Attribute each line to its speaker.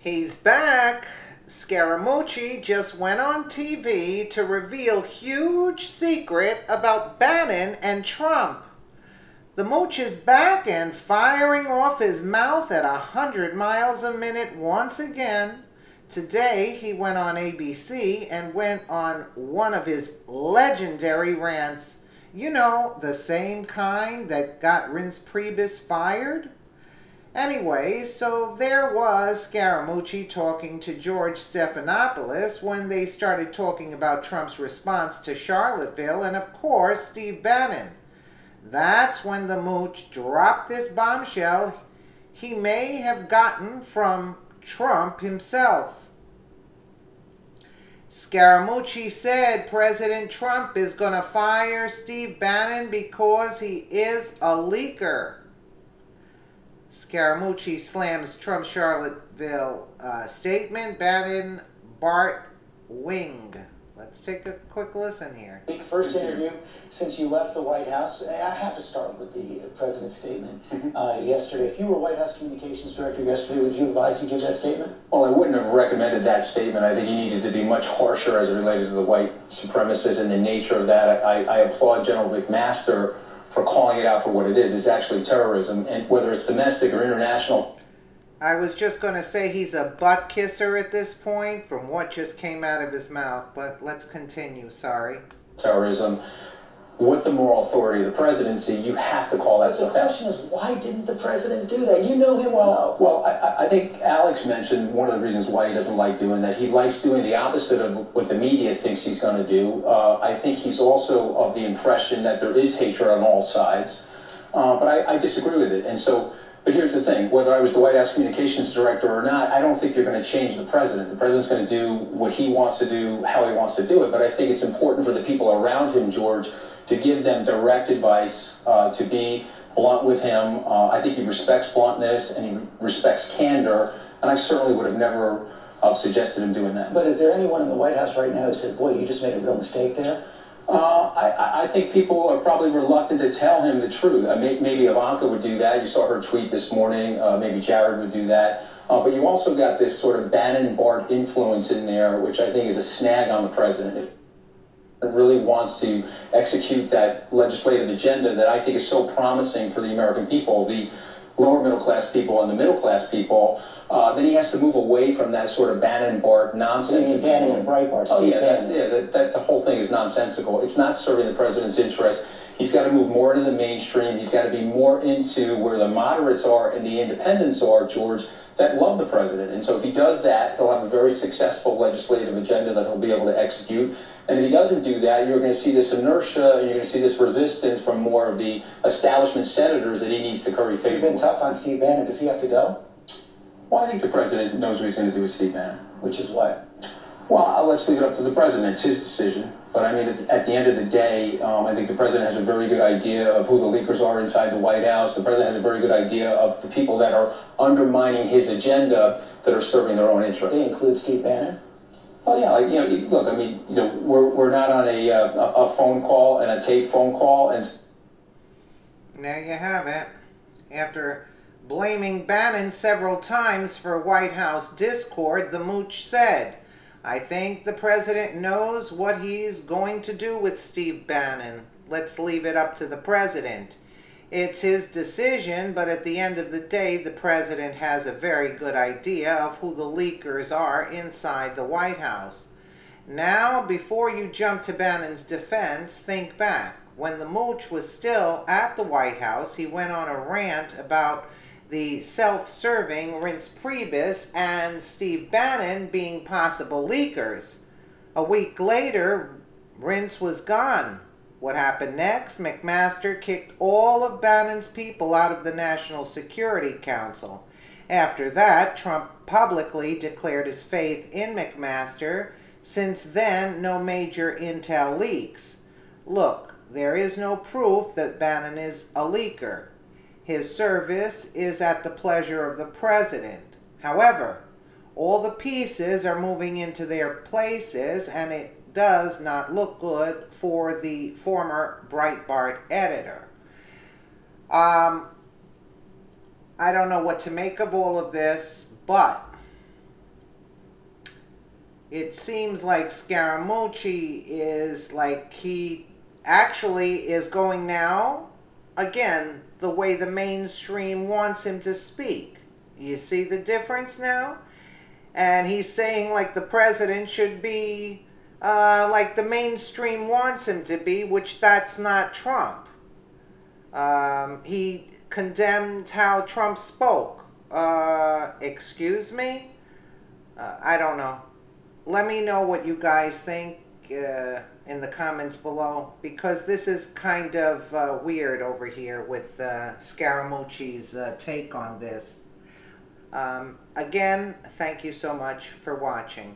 Speaker 1: He's back. Scaramucci just went on TV to reveal huge secret about Bannon and Trump. The mooch is back and firing off his mouth at 100 miles a minute once again. Today he went on ABC and went on one of his legendary rants. You know, the same kind that got Reince Priebus fired? Anyway, so there was Scaramucci talking to George Stephanopoulos when they started talking about Trump's response to Charlottesville and, of course, Steve Bannon. That's when the mooch dropped this bombshell he may have gotten from Trump himself. Scaramucci said President Trump is going to fire Steve Bannon because he is a leaker. Scaramucci slams Trump's Charlottesville statement. Bannon, Bart, Wing. Let's take a quick listen here.
Speaker 2: First interview since you left the White House. I have to start with the president's statement yesterday. If you were White House Communications Director yesterday, would you advise he give that statement?
Speaker 3: Well, I wouldn't have recommended that statement. I think he needed to be much harsher as it related to the white supremacists and the nature of that. I applaud General McMaster for calling it out for what it is. It's actually terrorism, and whether it's domestic or international.
Speaker 1: I was just going to say he's a butt kisser at this point from what just came out of his mouth, but let's continue, sorry.
Speaker 3: Terrorism. With the moral authority of the presidency, you have to call that stuff out.
Speaker 2: The question is, why didn't the president do that? You know him well.
Speaker 3: Well, I think Alex mentioned one of the reasons why he doesn't like doing that. He likes doing the opposite of what the media thinks he's going to do. I think he's also of the impression that there is hatred on all sides, but I disagree with it. And so, but here's the thing, whether I was the White House Communications Director or not, I don't think you're going to change the president. The president's going to do what he wants to do, how he wants to do it, but I think it's important for the people around him, George, to give them direct advice, to be blunt with him. I think he respects bluntness and he respects candor, and I certainly would have never suggested him doing that.
Speaker 2: But is there anyone in the White House right now who said, boy, you just made a real mistake there?
Speaker 3: I think people are probably reluctant to tell him the truth. Maybe Ivanka would do that. You saw her tweet this morning. Maybe Jared would do that. But you also got this sort of Bannon-Bart influence in there, which I think is a snag on the president. If really wants to execute that legislative agenda that I think is so promising for the American people, the lower middle class people and the middle class people, then he has to move away from that sort of Bannon-Bart nonsense.
Speaker 2: You mean Bannon and Breitbart?
Speaker 3: Oh yeah, the whole thing is nonsensical. It's not serving the president's interest. He's got to move more into the mainstream. He's got to be more into where the moderates are and the independents are, George, that love the president. And so if he does that, he'll have a very successful legislative agenda that he'll be able to execute. And if he doesn't do that, you're going to see this inertia and you're going to see this resistance from more of the establishment senators that he needs to curry favor with.
Speaker 2: You've been tough on Steve Bannon. Does he have to go?
Speaker 3: Well, I think the president knows what he's going to do with Steve Bannon.
Speaker 2: Which is what?
Speaker 3: Well, let's leave it up to the president. It's his decision. But I mean, at the end of the day, I think the president has a very good idea of who the leakers are inside the White House. The president has a very good idea of the people that are undermining his agenda that are serving their own interests.
Speaker 2: They include Steve Bannon?
Speaker 3: Oh yeah, like, look, I mean, we're not on a phone call and a tape phone call, and
Speaker 1: there you have it. After blaming Bannon several times for White House discord, the mooch said, I think the president knows what he's going to do with Steve Bannon. Let's leave it up to the president. It's his decision, but at the end of the day, the president has a very good idea of who the leakers are inside the White House. Now, before you jump to Bannon's defense, think back. When the mooch was still at the White House, he went on a rant about the self-serving Reince Priebus and Steve Bannon being possible leakers. A week later, Reince was gone. What happened next? McMaster kicked all of Bannon's people out of the National Security Council. After that, Trump publicly declared his faith in McMaster. Since then, no major intel leaks. Look, there is no proof that Bannon is a leaker. His service is at the pleasure of the president. However, all the pieces are moving into their places, and it does not look good for the former Breitbart editor. I don't know what to make of all of this, but it seems like Scaramucci is like he actually is going now, again, the way the mainstream wants him to speak. You see the difference now? And he's saying like the president should be like the mainstream wants him to be, which that's not Trump. He condemned how Trump spoke. Excuse me? I don't know. Let me know what you guys think in the comments below, because this is kind of weird over here with Scaramucci's take on this. Again, thank you so much for watching.